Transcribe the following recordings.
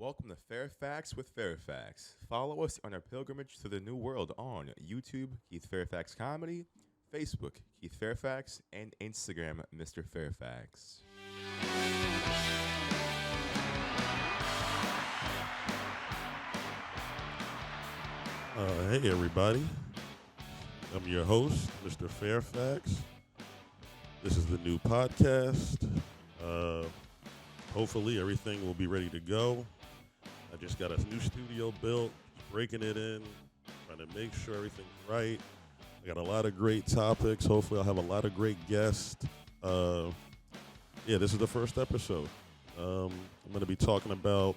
Welcome to Fairfax with Fairfax. Follow us on our pilgrimage to the new world on YouTube, Keith Fairfax Comedy, Facebook, Keith Fairfax, and Instagram, Mr. Fairfax. Hey, everybody. I'm your host, Mr. Fairfax. This is the new podcast. Uh, Hopefully, everything will be ready to go. I just got a new studio built, breaking it in, trying to make sure everything's right. I got a lot of great topics. Hopefully, I'll have a lot of great guests. This is the first episode. I'm going to be talking about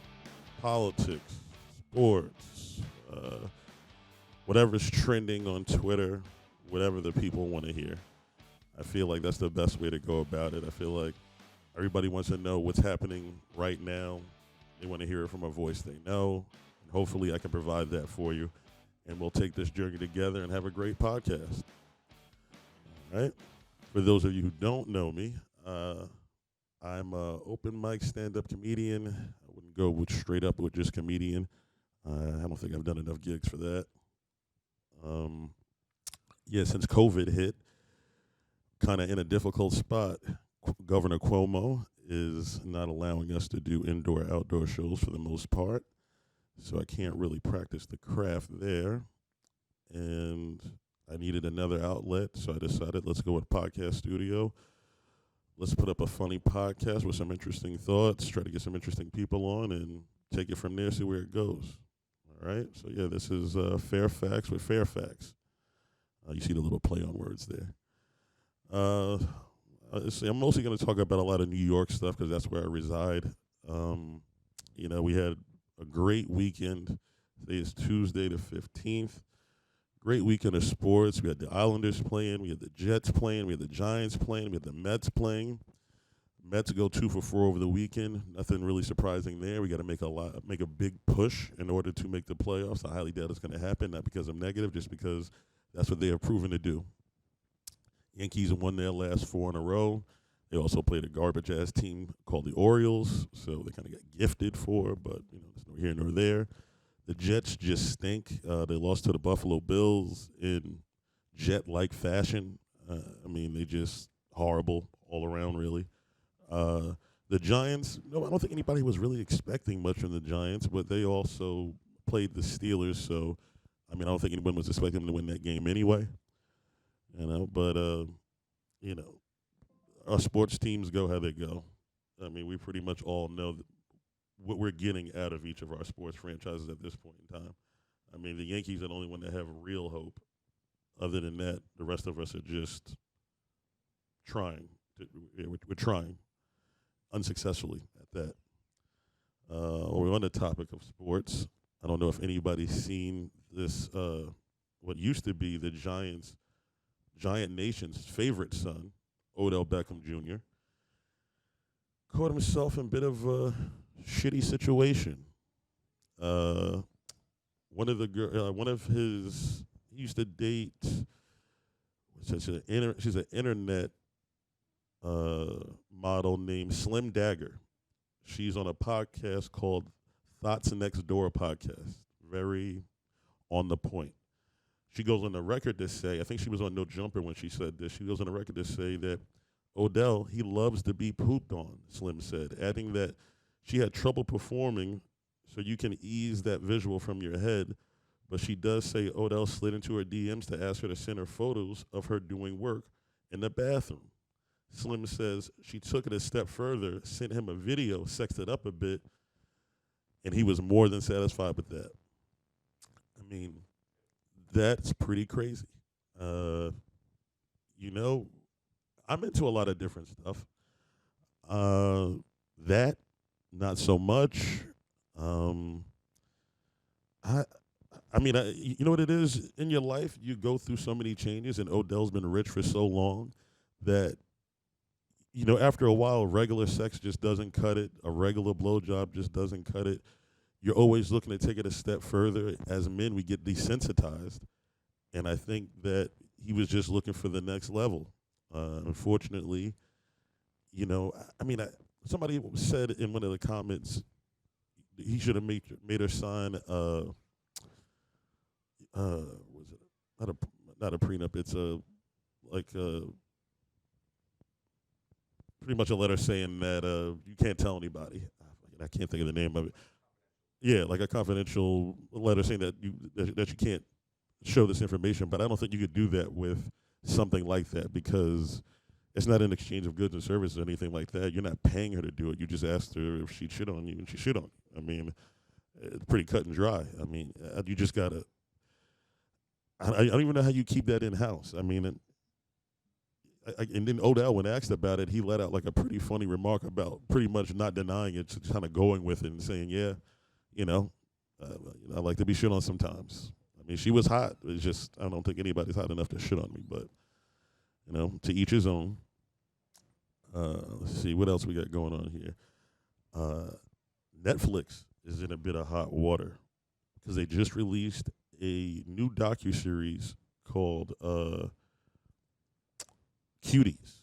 politics, sports, whatever's trending on Twitter, whatever the people want to hear. I feel like that's the best way to go about it. I feel like everybody wants to know what's happening right now. They want to hear it from a voice they know. And hopefully I can provide that for you. And we'll take this journey together and have a great podcast. All right. For those of you who don't know me, I'm an open mic stand-up comedian. I wouldn't go with straight up with just comedian. I don't think I've done enough gigs for that. Since COVID hit, kind of in a difficult spot. Governor Cuomo is not allowing us to do indoor-outdoor shows for the most part, so I can't really practice the craft there. And I needed another outlet, so I decided let's go with podcast studio. Let's put up a funny podcast with some interesting thoughts, try to get some interesting people on, and take it from there, see where it goes. All right? So, this is Fairfax with Fairfax. You see the little play on words there. I'm mostly going to talk about a lot of New York stuff because that's where I reside. We had a great weekend. Today is Tuesday the 15th. Great weekend of sports. We had the Islanders playing. We had the Jets playing. We had the Giants playing. We had the Mets playing. Mets go 2 for 4 over the weekend. Nothing really surprising there. We got to make a big push in order to make the playoffs. I highly doubt it's going to happen, not because I'm negative, just because that's what they have proven to do. Yankees won their last 4 in a row. They also played a garbage-ass team called the Orioles, so they kind of got gifted for, but there's no here nor there. The Jets just stink. They lost to the Buffalo Bills in Jet-like fashion. They just horrible all around, really. The Giants, I don't think anybody was really expecting much from the Giants, but they also played the Steelers, so, I don't think anyone was expecting them to win that game anyway. Our sports teams go how they go. We pretty much all know what we're getting out of each of our sports franchises at this point in time. The Yankees are the only one that have real hope. Other than that, the rest of us are just trying. We're trying unsuccessfully at that. We're on the topic of sports. I don't know if anybody's seen this, what used to be the Giant Nation's favorite son, Odell Beckham Jr., caught himself in a bit of a shitty situation. He used to date, she's an internet model named Slim Dagger. She's on a podcast called Thoughts Next Door podcast. Very on the point. She goes on the record to say, I think she was on No Jumper when she said this, she goes on the record to say that Odell, he loves to be pooped on, Slim said, adding that she had trouble performing, so you can ease that visual from your head, but she does say Odell slid into her DMs to ask her to send her photos of her doing work in the bathroom. Slim says she took it a step further, sent him a video, sexed it up a bit, and he was more than satisfied with that. That's pretty crazy. I'm into a lot of different stuff. That, not so much. You know what it is? In your life, you go through so many changes, and Odell's been rich for so long that, after a while, regular sex just doesn't cut it. A regular blowjob just doesn't cut it. You're always looking to take it a step further. As men, we get desensitized. And I think that he was just looking for the next level. Unfortunately, somebody said in one of the comments, he should have made her sign was it not a not a prenup? It's a like pretty much a letter saying that you can't tell anybody. I can't think of the name of it. Yeah, like a confidential letter saying that you can't show this information. But I don't think you could do that with something like that because it's not an exchange of goods and services or anything like that. You're not paying her to do it. You just asked her if she'd shit on you, and she shit on you. I mean, it's pretty cut and dry. I mean, you just gotta. I don't even know how you keep that in house. I mean, and then Odell, when asked about it, he let out like a pretty funny remark about pretty much not denying it, just kind of going with it and saying, "Yeah, you know, I like to be shit on sometimes." I mean, she was hot. It's just I don't think anybody's hot enough to shit on me, but to each his own. Let's see what else we got going on here. Netflix is in a bit of hot water because they just released a new docuseries called Cuties.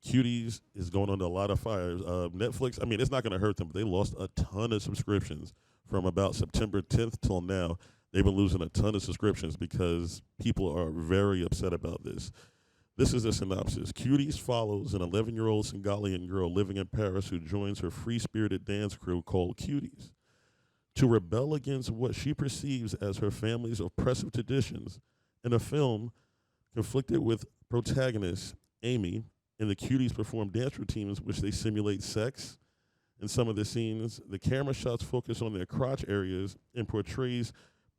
Cuties is going under a lot of fires. Netflix, I mean, it's not going to hurt them, but they lost a ton of subscriptions from about September 10th till now. They've been losing a ton of subscriptions because people are very upset about this. This is a synopsis. Cuties follows an 11-year-old Singalian girl living in Paris who joins her free-spirited dance crew called Cuties. To rebel against what she perceives as her family's oppressive traditions, in a film conflicted with protagonist Amy, and the Cuties perform dance routines which they simulate sex. In some of the scenes, the camera shots focus on their crotch areas and portrays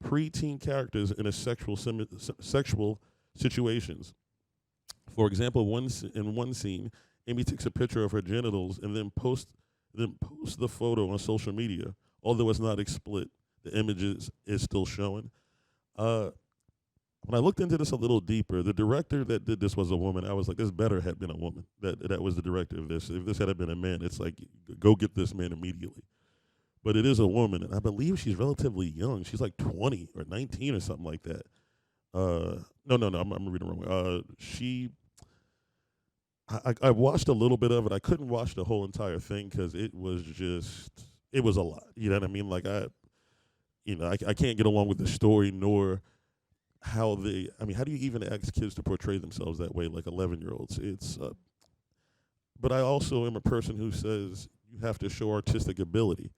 preteen characters in a sexual situations. For example, in one scene, Amy takes a picture of her genitals and then posts the photo on social media. Although it's not explicit, the images is still showing. When I looked into this a little deeper, the director that did this was a woman. I was like, this better had been a woman that was the director of this. If this had been a man, it's like, go get this man immediately. But it is a woman, and I believe she's relatively young. She's like 20 or 19 or something like that. No, I'm reading wrong. I watched a little bit of it. I couldn't watch the whole entire thing because it was a lot. You know what I mean? Like I can't get along with the story nor how how do you even ask kids to portray themselves that way, like 11-year-olds? But I also am a person who says you have to show artistic ability.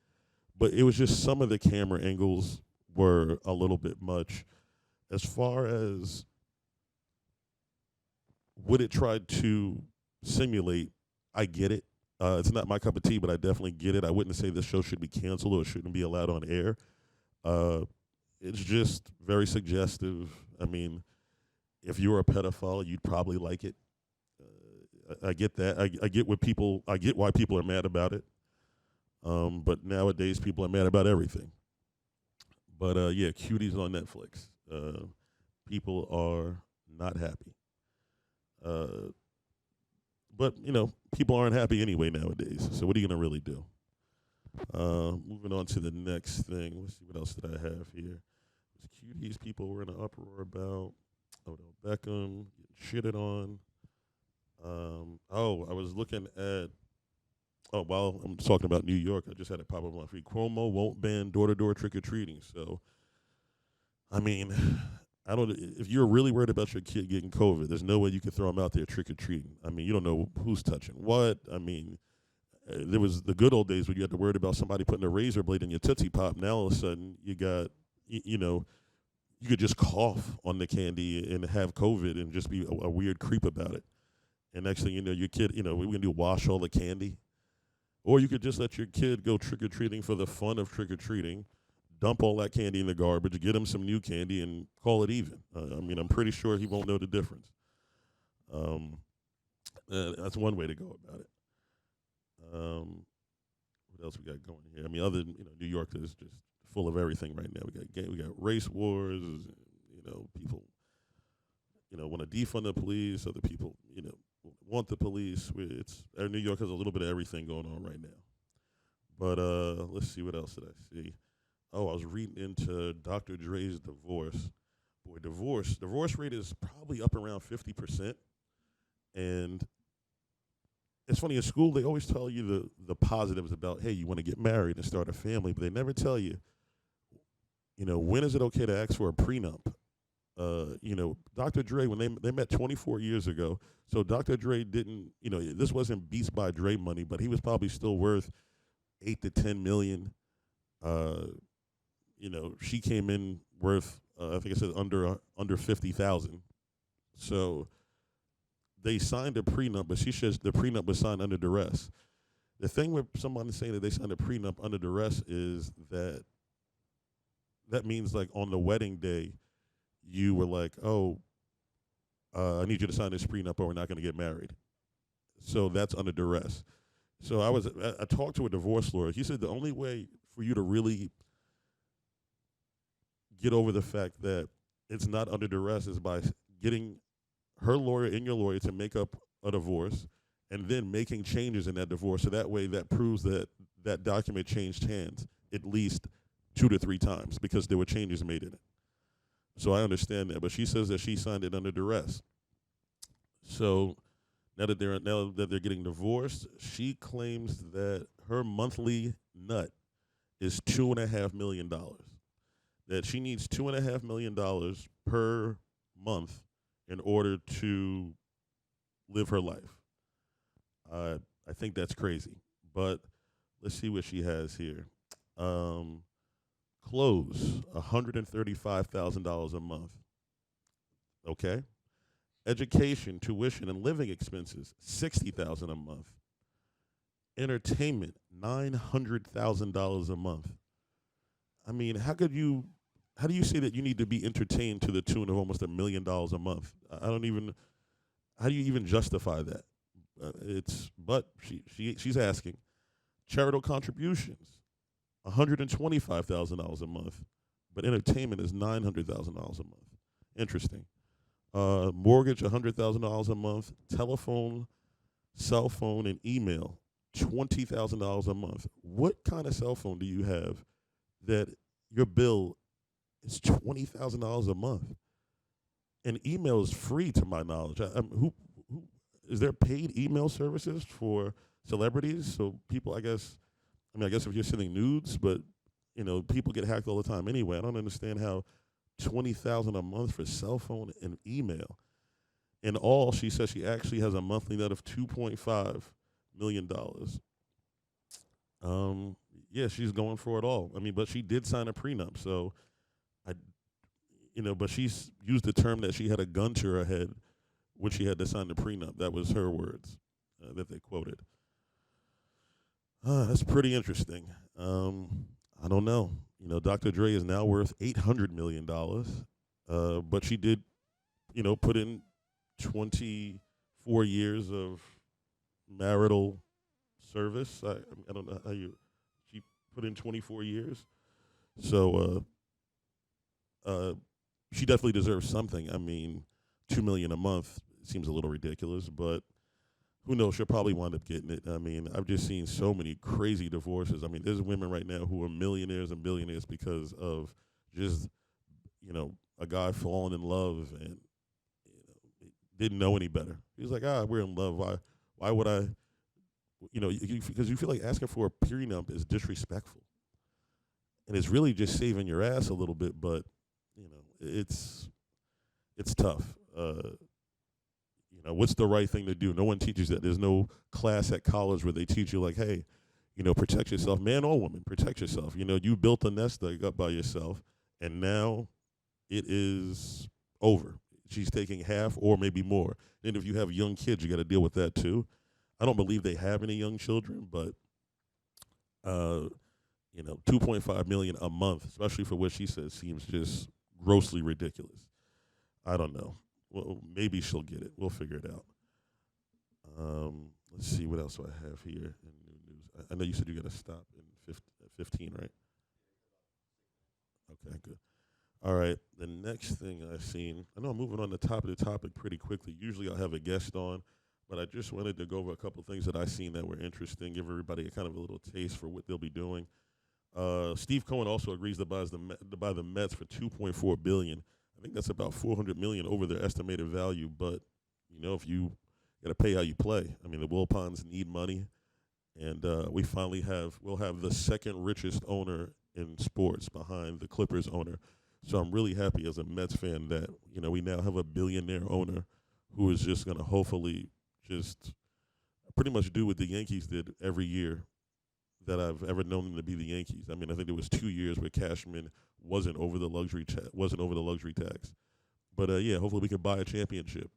But it was just some of the camera angles were a little bit much. As far as what it tried to simulate, I get it. It's not my cup of tea, but I definitely get it. I wouldn't say this show should be canceled or shouldn't be allowed on air. It's just very suggestive. I mean, if you're a pedophile, you'd probably like it. I get that. I get why people are mad about it. But nowadays, people are mad about everything. But yeah, Cuties on Netflix. People are not happy. But people aren't happy anyway nowadays. So what are you gonna really do? Moving on to the next thing. Let's see what else did I have here. Cuties people were in an uproar about Odell Beckham getting shitted on. I was looking at. Oh, while I'm talking about New York, I just had it pop up on my feed. Cuomo won't ban door-to-door trick-or-treating. So, I mean, I don't. If you're really worried about your kid getting COVID, there's no way you can throw them out there trick-or-treating. I mean, you don't know who's touching what. I mean, there was the good old days when you had to worry about somebody putting a razor blade in your Tootsie Pop. Now all of a sudden you got, you could just cough on the candy and have COVID and just be a weird creep about it. And next thing you know, your kid, we can do wash all the candy. Or you could just let your kid go trick-or-treating for the fun of trick-or-treating, dump all that candy in the garbage, get him some new candy, and call it even. I'm pretty sure he won't know the difference. That's one way to go about it. What else we got going here? I mean, other than, New York is just full of everything right now. We got race wars, people, want to defund the police, other people, want the police. New York has a little bit of everything going on right now. But let's see, what else did I see? Oh, I was reading into Dr. Dre's divorce. Boy, divorce rate is probably up around 50%. And it's funny in school they always tell you the positives about, hey, you want to get married and start a family, but they never tell you, when is it okay to ask for a prenup? Dr. Dre, when they met 24 years ago, so Dr. Dre didn't, this wasn't Beats by Dre money, but he was probably still worth 8 to 10 million. Uh, she came in worth, I think I said under 50,000. So they signed a prenup, but she says the prenup was signed under duress. The thing with someone saying that they signed a prenup under duress is that means like on the wedding day, you were like, oh, I need you to sign this prenup or we're not going to get married. So that's under duress. So I talked to a divorce lawyer. He said the only way for you to really get over the fact that it's not under duress is by getting her lawyer and your lawyer to make up a divorce and then making changes in that divorce. So that way that proves that that document changed hands at least 2 to 3 times because there were changes made in it. So I understand that. But she says that she signed it under duress. So now that they're getting divorced, she claims that her monthly nut is $2.5 million. That she needs $2.5 million per month in order to live her life. I think that's crazy. But let's see what she has here. Clothes, $135,000 a month. Okay. Education, tuition, and living expenses, $60,000 a month. Entertainment, $900,000 a month. I mean, how do you say that you need to be entertained to the tune of almost $1 million a month? How do you even justify that? But she's asking. Charitable contributions, $125,000 a month, but entertainment is $900,000 a month. Interesting. Mortgage, $100,000 a month. Telephone, cell phone, and email, $20,000 a month. What kind of cell phone do you have that your bill is $20,000 a month? And email is free, to my knowledge. Who is there paid email services for celebrities? So people, I guess if you're sending nudes, but people get hacked all the time anyway. I don't understand how $20,000 a month for cell phone and email. In all, she says she actually has a monthly net of $2.5 million. Yeah, she's going for it all. I mean, but she did sign a prenup, so but she's used the term that she had a gun to her head when she had to sign the prenup. That was her words that they quoted. That's pretty interesting. I don't know. Dr. Dre is now worth $800 million, but she did, put in 24 years of marital service. I don't know how she put in 24 years. So she definitely deserves something. I mean, $2 million a month seems a little ridiculous, but who knows? She'll probably wind up getting it. I mean, I've just seen so many crazy divorces. I mean, there's women right now who are millionaires and billionaires because of just, a guy falling in love and didn't know any better. He's like, we're in love. Why would I? Because you feel like asking for a prenup is disrespectful, and it's really just saving your ass a little bit. But it's tough. What's the right thing to do? No one teaches that. There's no class at college where they teach you like, hey, protect yourself, man or woman, protect yourself. You built a nest egg up by yourself, and now it is over. She's taking half or maybe more. And if you have young kids, you got to deal with that too. I don't believe they have any young children, but $2.5 million a month, especially for what she says, seems just grossly ridiculous. I don't know. Well, maybe she'll get it. We'll figure it out. Let's see what else do I have here in new news. I know you said you got to stop in 15, right? Okay, good. All right. The next thing I've seen, I know I'm moving on the top of the topic pretty quickly. Usually I'll have a guest on, but I just wanted to go over a couple of things that I've seen that were interesting, give everybody a kind of a little taste for what they'll be doing. Steve Cohen also agrees to buy the Mets for $2.4 billion. I think that's about $400 million over their estimated value. But if you got to pay how you play. I mean, the Wilpons need money, and we'll have the second richest owner in sports behind the Clippers owner. So I'm really happy as a Mets fan that we now have a billionaire owner who is just going to hopefully just pretty much do what the Yankees did every year that I've ever known them to be the Yankees. I mean, I think there was 2 years where Cashman wasn't over the luxury tax. But yeah, hopefully we can buy a championship.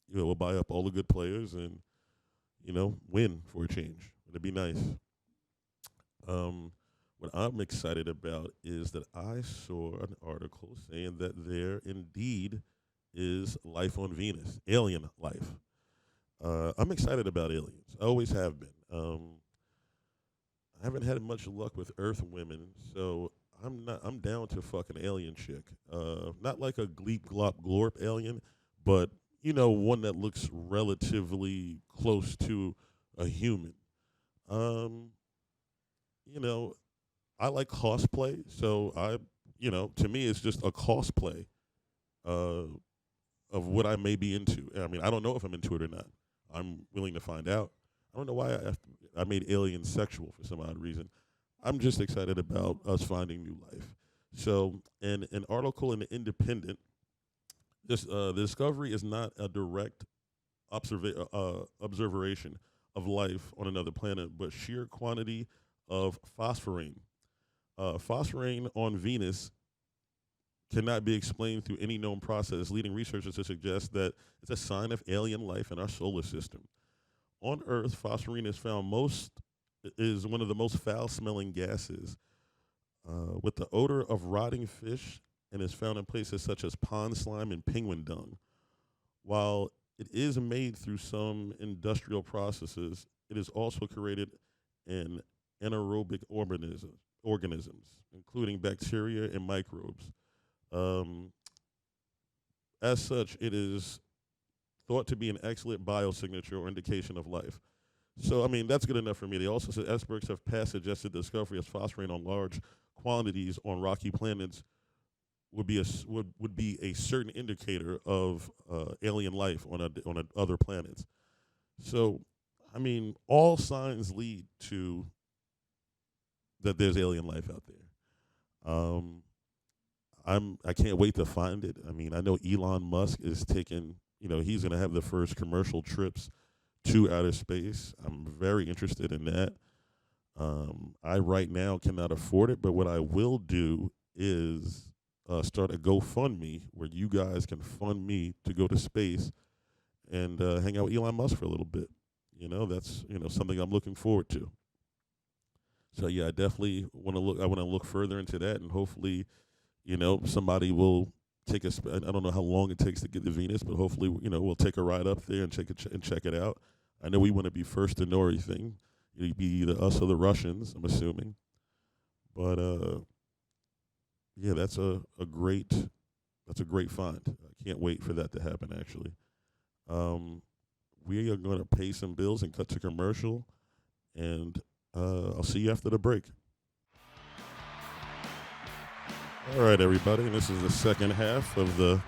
We'll buy up all the good players and win for a change. It'd be nice. What I'm excited about is that I saw an article saying that there indeed is life on Venus, alien life. I'm excited about aliens. I always have been. I haven't had much luck with Earth women, so I'm down to fucking alien chick. Not like a gleep glop glorp alien, but one that looks relatively close to a human. Um, I like cosplay, so to me, it's just a cosplay uh, of what I may be into. I mean, I don't know if I'm into it or not. I'm willing to find out. I don't know why I made aliens sexual for some odd reason. I'm just excited about us finding new life. So, in an article in the Independent, the discovery is not a direct observation of life on another planet, but sheer quantity of phosphorine. Phosphorine on Venus cannot be explained through any known process, leading researchers to suggest that it's a sign of alien life in our solar system. On Earth, phosphorine is one of the most foul-smelling gases, with the odor of rotting fish, and is found in places such as pond slime and penguin dung. While it is made through some industrial processes, it is also created in anaerobic organisms, including bacteria and microbes. Um, as such, it is thought to be an excellent biosignature or indication of life. So, I mean, that's good enough for me. They also said experts have past suggested the discovery of phosphorine on large quantities on rocky planets would be a certain indicator of alien life on other planets. So, I mean, all signs lead to that there's alien life out there. I can't wait to find it. I mean, I know Elon Musk is taking, he's going to have the first commercial trips to outer space. I'm very interested in that. I right now cannot afford it, but what I will do is start a GoFundMe where you guys can fund me to go to space and hang out with Elon Musk for a little bit. That's something I'm looking forward to. So yeah, I definitely want to look. I want to look further into that, and hopefully, somebody will take us. I don't know how long it takes to get to Venus, but hopefully, we'll take a ride up there and check it out. I know we want to be first to know everything. It'd be either us or the Russians, I'm assuming. But yeah, that's a great find. I can't wait for that to happen. Actually, we are going to pay some bills and cut to commercial, and I'll see you after the break. All right, everybody, and this is the second half of the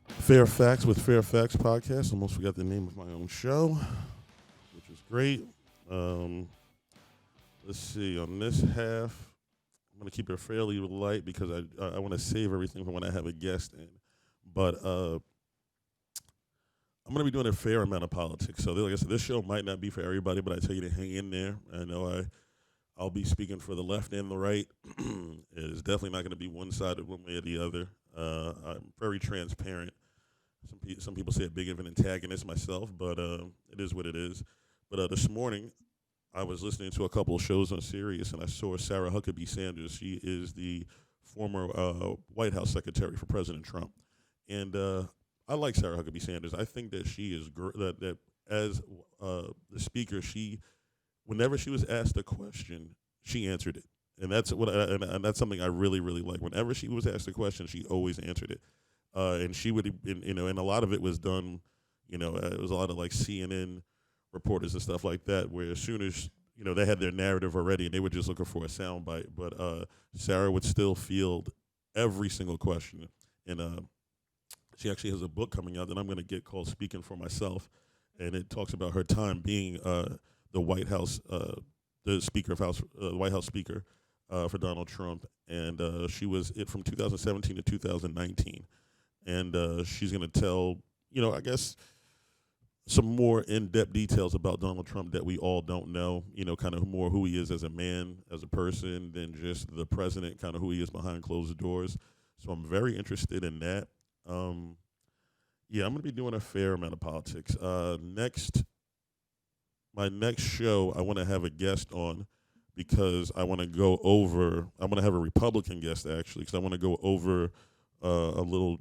Fairfax with Fairfax podcast. Almost forgot the name of my own show, which is great. Let's see. On this half, I'm going to keep it fairly light because I want to save everything for when I have a guest in. But I'm going to be doing a fair amount of politics. So, like I said, this show might not be for everybody, but I tell you to hang in there. I know I'll be speaking for the left and the right. It is definitely not going to be one-sided one way or the other. I'm very transparent. Some people say a big of an antagonist myself, but it is what it is. But this morning, I was listening to a couple of shows on Sirius, and I saw Sarah Huckabee Sanders. She is the former White House secretary for President Trump. And I like Sarah Huckabee Sanders. I think that she is that as the speaker, whenever she was asked a question, she answered it, and that's and that's something I really really like. Whenever she was asked a question, she always answered it, and she would and a lot of it was done, it was a lot of like CNN reporters and stuff like that, where as soon as they had their narrative already and they were just looking for a soundbite, but Sarah would still field every single question, and She actually has a book coming out that I'm going to get called Speaking for Myself, and it talks about her time being the White House, the Speaker of House, White House Speaker for Donald Trump, and she was it from 2017 to 2019, and she's going to tell, I guess some more in-depth details about Donald Trump that we all don't know, kind of more who he is as a man, as a person, than just the president, kind of who he is behind closed doors. So I'm very interested in that. Yeah, I'm going to be doing a fair amount of politics. My next show, I want to have a guest on because I want to go over, I'm going to have a Republican guest actually, because I want to go over a little,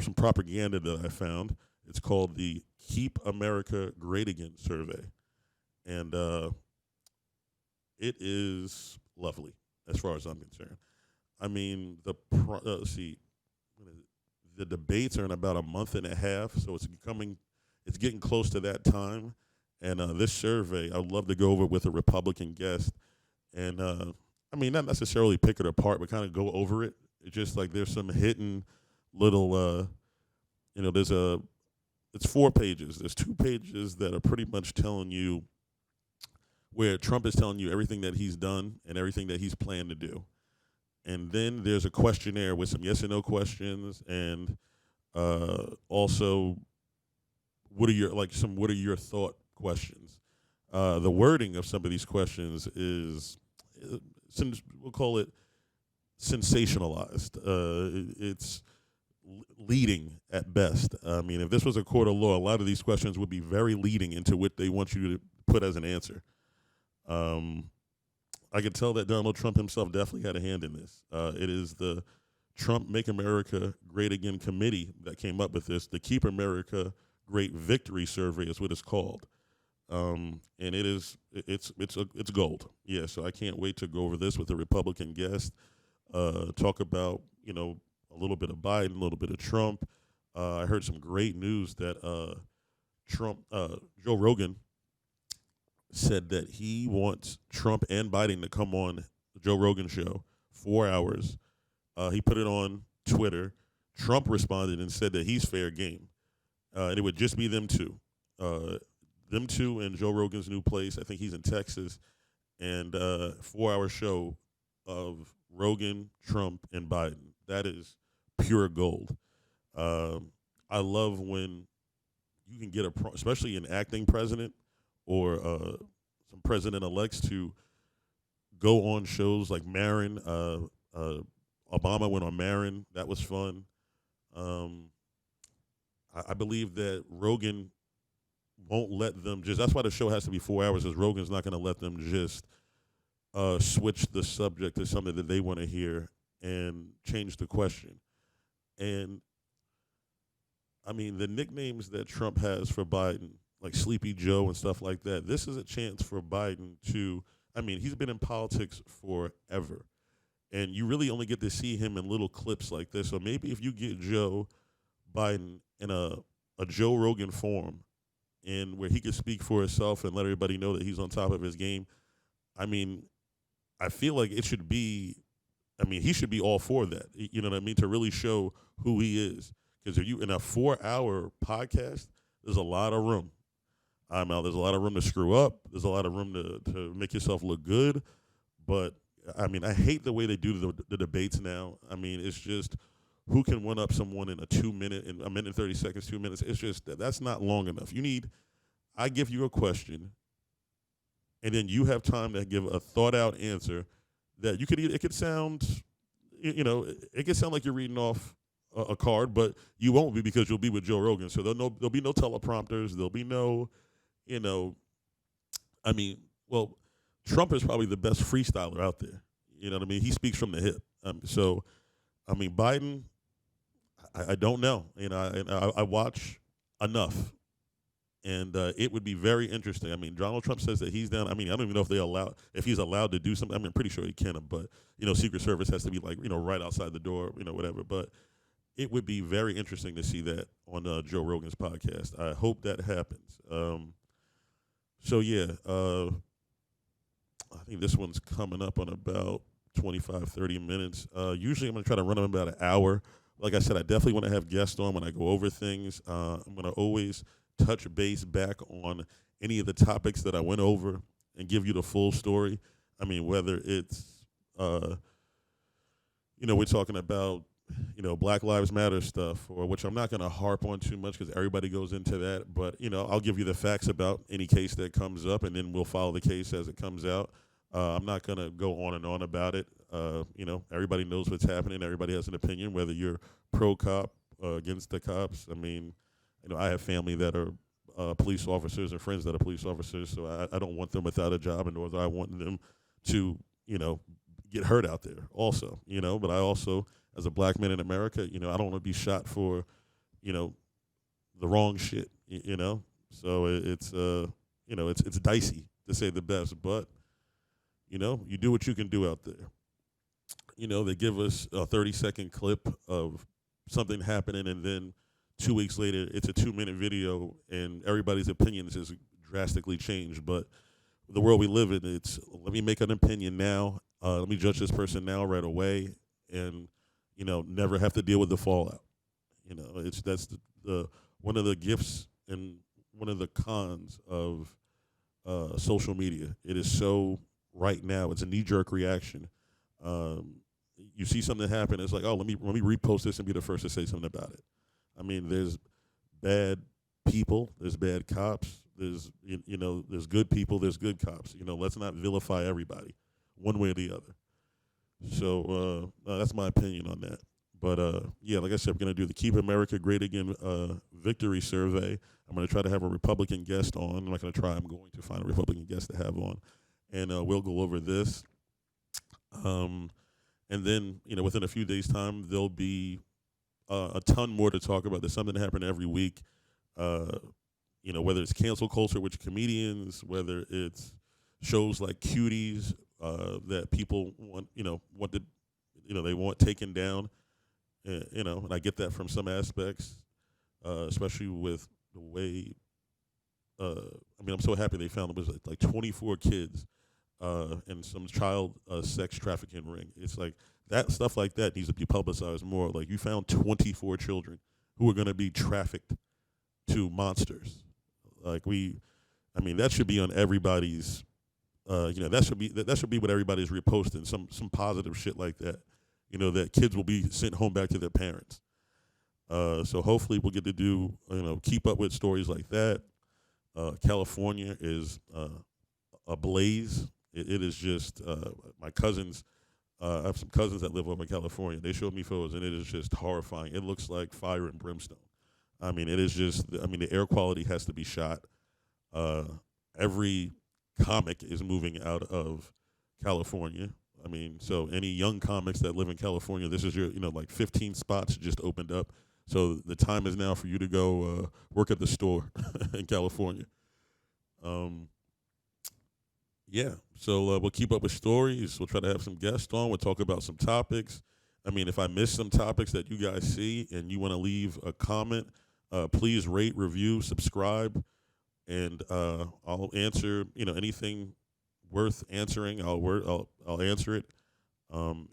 some propaganda that I found. It's called the Keep America Great Again survey. And it is lovely as far as I'm concerned. I mean, let's see, the debates are in about a month and a half, so it's getting close to that time. And this survey, I'd love to go over with a Republican guest. And, not necessarily pick it apart, but kind of go over it. It's just like there's some hidden little, it's 4 pages. There's 2 pages that are pretty much telling you where Trump is telling you everything that he's done and everything that he's planned to do. And then there's a questionnaire with some yes or no questions, and also what are your thought questions. The wording of some of these questions is, we'll call it sensationalized. It's leading at best. I mean, if this was a court of law, a lot of these questions would be very leading into what they want you to put as an answer. I could tell that Donald Trump himself definitely had a hand in this. It is the Trump Make America Great Again committee that came up with this. The Keep America Great Victory survey is what it's called. And it's gold. Yeah, so I can't wait to go over this with a Republican guest, talk about, a little bit of Biden, a little bit of Trump. I heard some great news that Joe Rogan said that he wants Trump and Biden to come on the Joe Rogan show, 4 hours. He put it on Twitter. Trump responded and said that he's fair game. And it would just be them two. Them two in Joe Rogan's new place. I think he's in Texas. And 4-hour show of Rogan, Trump, and Biden. That is pure gold. I love when you can get especially an acting president or some president-elects to go on shows like Marin. Obama went on Marin. That was fun. I believe that Rogan won't let them just – that's why the show has to be 4 hours, because Rogan's not going to let them just switch the subject to something that they want to hear and change the question. And, the nicknames that Trump has for Biden, like Sleepy Joe and stuff like that, this is a chance for Biden to – he's been in politics forever. And you really only get to see him in little clips like this. So maybe if you get Joe Biden in a Joe Rogan form, and where he could speak for himself and let everybody know that he's on top of his game, I feel like it should be – he should be all for that, you know what I mean, to really show who he is. Because if you in a 4-hour podcast, there's a lot of room. There's a lot of room to screw up. There's a lot of room to make yourself look good. But, I hate the way they do the debates now. It's just who can one-up someone in a 2-minute, in a minute and 30 seconds, 2 minutes. It's just that's not long enough. I give you a question, and then you have time to give a thought-out answer that it could sound, it could sound like you're reading off a card, but you won't be, because you'll be with Joe Rogan. So there'll be no teleprompters. There'll be no, Trump is probably the best freestyler out there. You know what I mean? He speaks from the hip. Biden, I don't know. I watch enough. And it would be very interesting. Donald Trump says that he's down. I don't even know if he's allowed to do something. I'm pretty sure he can, but Secret Service has to be right outside the door, whatever. But it would be very interesting to see that on Joe Rogan's podcast. I hope that happens. I think this one's coming up on about 25, 30 minutes. Usually I'm going to try to run them about an hour, Like I said, I definitely want to have guests on when I go over things. I'm going to always touch base back on any of the topics that I went over and give you the full story. I mean, whether it's, uh, we're talking about, Black Lives Matter stuff, or which I'm not going to harp on too much because everybody goes into that. But, I'll give you the facts about any case that comes up, and then we'll follow the case as it comes out. I'm not going to go on and on about it. Everybody knows what's happening. Everybody has an opinion, whether you're pro cop, against the cops. I mean, I have family that are police officers and friends that are police officers, so I don't want them without a job, and nor do I want them to, get hurt out there also, But I also, as a black man in America, I don't want to be shot for, the wrong shit, So it's dicey to say the best, but you do what you can do out there. They give us a 30-second clip of something happening, and then 2 weeks later, it's a 2-minute video, and everybody's opinions has drastically changed. But the world we live in, it's let me make an opinion now, let me judge this person now right away, and never have to deal with the fallout. That's the one of the gifts and one of the cons of social media. It is so right now. It's a knee-jerk reaction. You see something happen, it's like, oh, let me repost this and be the first to say something about it. I mean, there's bad people, there's bad cops, there's there's good people, there's good cops. Let's not vilify everybody, one way or the other. So that's my opinion on that. But yeah, like I said, we're gonna do the Keep America Great Again victory survey. I'm gonna try to have a Republican guest on. I'm not gonna try. I'm going to find a Republican guest to have on, and we'll go over this. And then, within a few days' time, there'll be a ton more to talk about. There's something happening every week. Whether it's cancel culture, which comedians, whether it's shows like Cuties that people they want taken down. And I get that from some aspects, especially with the way. I'm so happy they found it was like 24 kids and some child sex trafficking ring. It's like that stuff like that needs to be publicized more. Like, you found 24 children who are going to be trafficked to monsters. Like, that should be on everybody's. That should be what everybody's reposting. Some positive shit like that. That kids will be sent home back to their parents. So hopefully we'll get to do keep up with stories like that. California is ablaze. It is just my cousins. I have some cousins that live over in California. They showed me photos, and it is just horrifying. It looks like fire and brimstone. I mean, it is just. The air quality has to be shot. Every comic is moving out of California. So any young comics that live in California, this is your, like 15 spots just opened up. So the time is now for you to go work at the store in California. Yeah, so we'll keep up with stories. We'll try to have some guests on. We'll talk about some topics. If I miss some topics that you guys see and you want to leave a comment, please rate, review, subscribe, and I'll answer, anything worth answering. I'll answer it.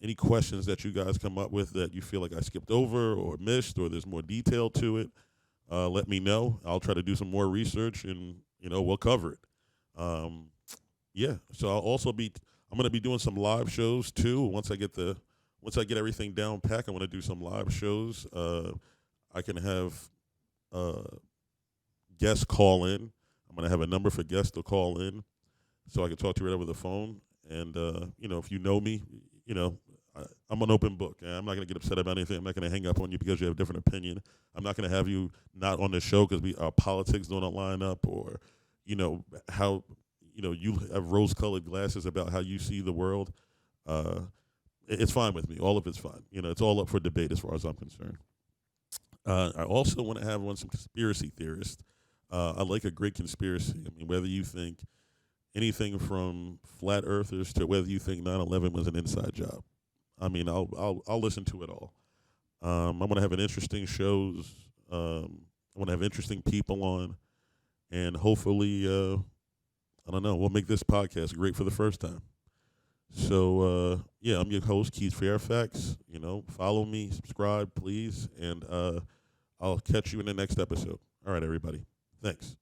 Any questions that you guys come up with that you feel like I skipped over or missed, or there's more detail to it, let me know. I'll try to do some more research, and we'll cover it. Yeah. So I'm going to be doing some live shows too. Once I get everything down pack, I want to do some live shows. I can have guests call in. I'm going to have a number for guests to call in, so I can talk to you right over the phone. And, if you know me, I'm an open book. I'm not going to get upset about anything. I'm not going to hang up on you because you have a different opinion. I'm not going to have you not on the show because our politics don't line up, or, how, you have rose-colored glasses about how you see the world. It's fine with me. All of it's fine. It's all up for debate as far as I'm concerned. I also want to have some conspiracy theorists. I like a great conspiracy. Whether you think anything from flat earthers to whether you think 9/11 was an inside job. I'll listen to it all. I'm going to have an interesting shows. I'm going to have interesting people on, and hopefully, we'll make this podcast great for the first time. So yeah, I'm your host, Keith Fairfax. Follow me, subscribe, please, and I'll catch you in the next episode. All right, everybody. Thanks.